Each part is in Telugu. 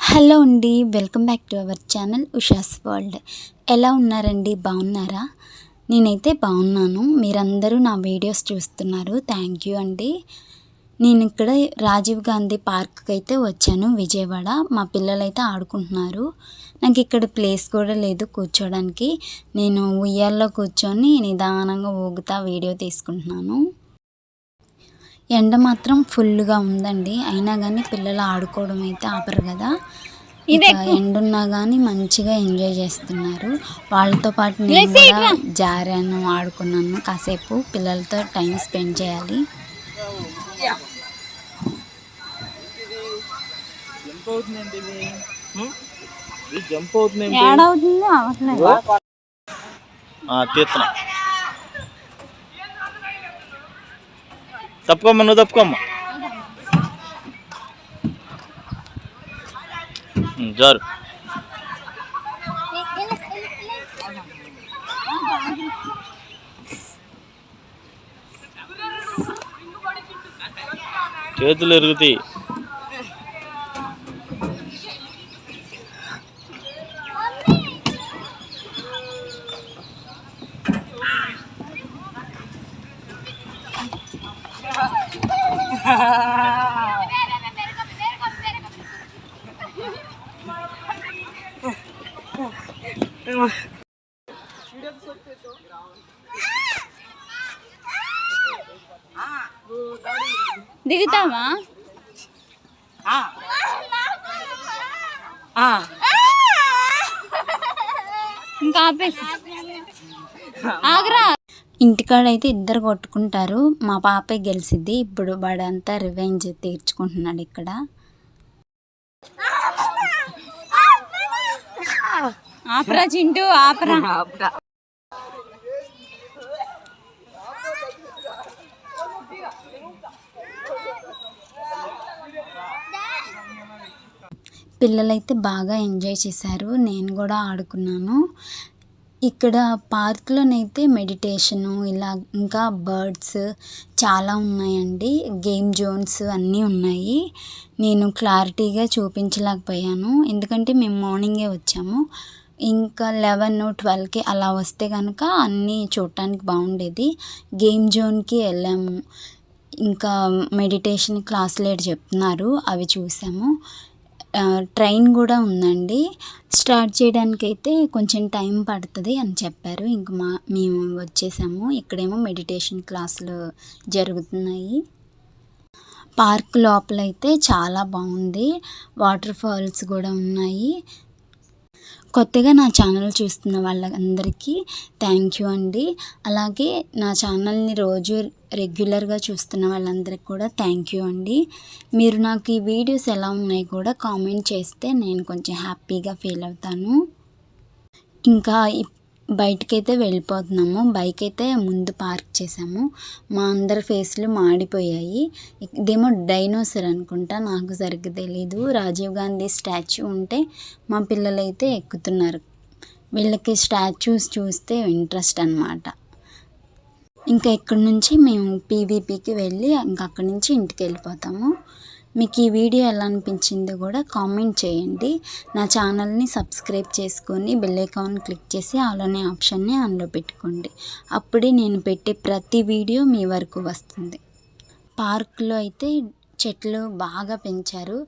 హలో అండి, welcome back to our channel Usha's world. ఎలా ఉన్నారండి? బాగున్నారా? నేనైతే బాగున్నాను. మీరందరూ నా వీడియోస్ చూస్తున్నారు, థ్యాంక్ యూ అండి. నేను ఇక్కడ రాజీవ్ గాంధీ పార్క్కి అయితే వచ్చాను, విజయవాడ. మా పిల్లలైతే ఆడుకుంటున్నారు. నాకు ఇక్కడ ప్లేస్ కూడా లేదు కూర్చోడానికి. నేను ఉయ్యాల్లో కూర్చొని నిదానంగా ఊగుతా వీడియో తీసుకుంటున్నాను. ఎండ మాత్రం ఫుల్గా ఉందండి, అయినా కానీ పిల్లలు ఆడుకోవడం అయితే ఆపరు కదా. ఎండున్నా కానీ మంచిగా ఎంజాయ్ చేస్తున్నారు. వాళ్ళతో పాటు నేను కూడా జారాను, ఆడుకున్నాను. కాసేపు పిల్లలతో టైం స్పెండ్ చేయాలి. తప్పుకోమ్మ, నువ్వు తప్పుకోమ్మా. జారు చేతులు ఎరుగుతాయి. దిగుతావా? ఇంకా ఆపేసి ఆగ్రా. ఇంటికాడైతే ఇద్దరు కొట్టుకుంటారు. మా పాపే గెలిసిద్ది. ఇప్పుడు వాడంతా రివెంజ్ తీర్చుకుంటున్నాడు ఇక్కడ. ఆపరా చింటూ, ఆపరా. పిల్లలైతే బాగా ఎంజాయ్ చేశారు, నేను కూడా ఆడుకున్నాను. ఇక్కడ పార్క్లోనైతే మెడిటేషను ఇలా ఇంకా బర్డ్స్ చాలా ఉన్నాయండి. గేమ్ జోన్స్ అన్నీ ఉన్నాయి. నేను క్లారిటీగా చూపించలేకపోయాను, ఎందుకంటే మేము మార్నింగే వచ్చాము. ఇంకా 11-12కి అలా వస్తే కనుక అన్నీ చూడటానికి బాగుండేది. గేమ్ జోన్కి వెళ్ళాము. ఇంకా మెడిటేషన్ క్లాసులు చెప్తున్నారు, అవి చూసాము. ట్రైన్ కూడా ఉందండి. స్టార్ట్ చేయడానికైతే కొంచెం టైం పడుతుంది అని చెప్పారు. ఇంక మేము వచ్చేసాము. ఇక్కడేమో మెడిటేషన్ క్లాసులు జరుగుతున్నాయి. పార్క్ లోపలైతే చాలా బాగుంది. వాటర్ ఫాల్స్ కూడా ఉన్నాయి. కొత్తగా నా ఛానల్ చూస్తున్న వాళ్ళందరికీ థ్యాంక్ యూ అండి. అలాగే నా ఛానల్ని రోజు రెగ్యులర్గా చూస్తున్న వాళ్ళందరికీ కూడా థ్యాంక్ యూ అండి. మీరు నాకు ఈ వీడియోస్ ఎలా ఉన్నాయి కూడా కామెంట్ చేస్తే నేను కొంచెం హ్యాపీగా ఫీల్ అవుతాను. ఇంకా బయటకైతే వెళ్ళిపోతున్నాము. బైక్ అయితే ముందు పార్క్ చేసాము. మా అందరి ఫేస్లు మాడిపోయాయి. ఇదేమో డైనోసర్ అనుకుంటా, నాకు సరిగ్గా తెలీదు. రాజీవ్ గాంధీ స్టాచ్యూ ఉంటే మా పిల్లలైతే ఎక్కుతున్నారు. వీళ్ళకి స్టాచ్యూస్ చూస్తే ఇంట్రెస్ట్ అన్నమాట. ఇంకా ఇక్కడి నుంచి మేము పీవీపీకి వెళ్ళి ఇంకా అక్కడి నుంచి ఇంటికి వెళ్ళిపోతాము. మీకు ఈ వీడియో ఎలా అనిపించిందో కూడా కామెంట్ చేయండి. నా ఛానల్ని సబ్స్క్రైబ్ చేసుకొని బెల్ ఐకాన్ క్లిక్ చేసి ఆల్ అనే ఆప్షన్ని ఆన్లో పెట్టుకోండి. అప్పుడే నేను పెట్టే ప్రతి వీడియో మీ వరకు వస్తుంది. పార్క్లో అయితే చెట్లు బాగా పెంచారు.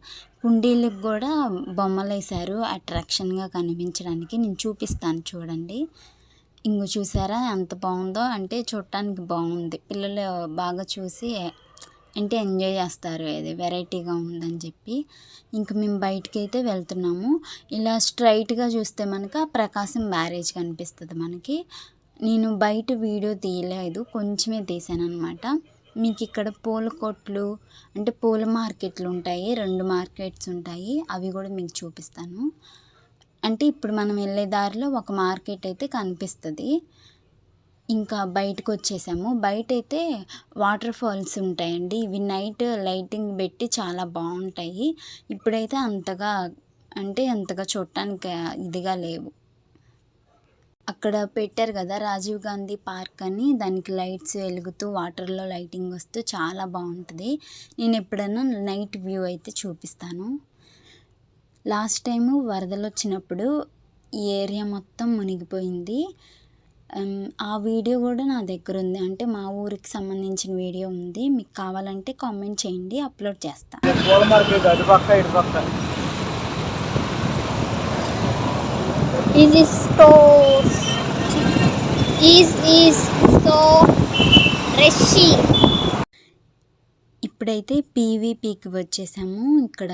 కుండీలకు కూడా బొమ్మలు వేశారు అట్రాక్షన్గా కనిపించడానికి. నేను చూపిస్తాను చూడండి. ఇంకో చూసారా ఎంత బాగుందో, అంటే చూడటానికి బాగుంది. పిల్లలు బాగా చూసి అంటే ఎంజాయ్ చేస్తారు, ఇది వెరైటీగా ఉందని చెప్పి. ఇంక మేము బయటికి అయితే వెళ్తున్నాము. ఇలా స్ట్రైట్గా చూస్తే మనకు ప్రకాశం బ్యారేజ్ కనిపిస్తుంది మనకి. నేను బయట వీడియో తీయలేదు, కొంచెమే తీసాను అనమాట. మీకు ఇక్కడ పూల కొట్లు అంటే పూల మార్కెట్లు ఉంటాయి, 2 మార్కెట్స్ ఉంటాయి, అవి కూడా మీకు చూపిస్తాను. అంటే ఇప్పుడు మనం వెళ్ళే దారిలో ఒక మార్కెట్ అయితే కనిపిస్తుంది. ఇంకా బయటకు వచ్చేసాము. బయట అయితే వాటర్ ఫాల్స్ ఉంటాయండి. ఇవి నైట్ లైటింగ్ పెట్టి చాలా బాగుంటాయి. ఇప్పుడైతే అంతగా చూడటానికి ఇదిగా లేవు. అక్కడ పెట్టారు కదా రాజీవ్ గాంధీ పార్క్ అని, దానికి లైట్స్ వెలుగుతూ వాటర్లో లైటింగ్ వస్తూ చాలా బాగుంటుంది. నేను ఎప్పుడైనా నైట్ వ్యూ అయితే చూపిస్తాను. లాస్ట్ టైము వరదలు వచ్చినప్పుడు ఈ ఏరియా మొత్తం మునిగిపోయింది. ఆ వీడియో కూడా నా దగ్గర ఉంది. అంటే మా ఊరికి సంబంధించిన వీడియో ఉంది. మీకు కావాలంటే కామెంట్ చేయండి, అప్లోడ్ చేస్తా. Easy stores is so rushy. ఇప్పుడైతే పీవీపీకి వచ్చేసాము. ఇక్కడ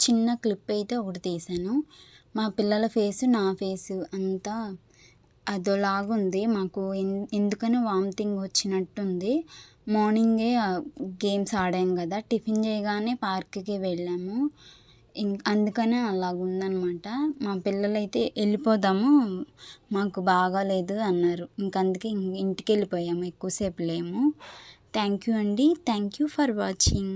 చిన్న క్లిప్ అయితే ఒకటి తీసాను. మా పిల్లల ఫేసు, నా ఫేసు అంతా అదోలాగుంది. మాకు ఎందుకని వామిటింగ్ వచ్చినట్టుంది. మార్నింగే గేమ్స్ ఆడాం కదా, టిఫిన్ చేయగానే పార్క్కి వెళ్ళాము. అందుకనే అలాగుందనమాట. మా పిల్లలైతే వెళ్ళిపోదాము, మాకు బాగాలేదు అన్నారు. అందుకే ఇంటికి వెళ్ళిపోయాము, ఎక్కువసేపు లేము. థ్యాంక్ యూ అండి. Thank you for watching.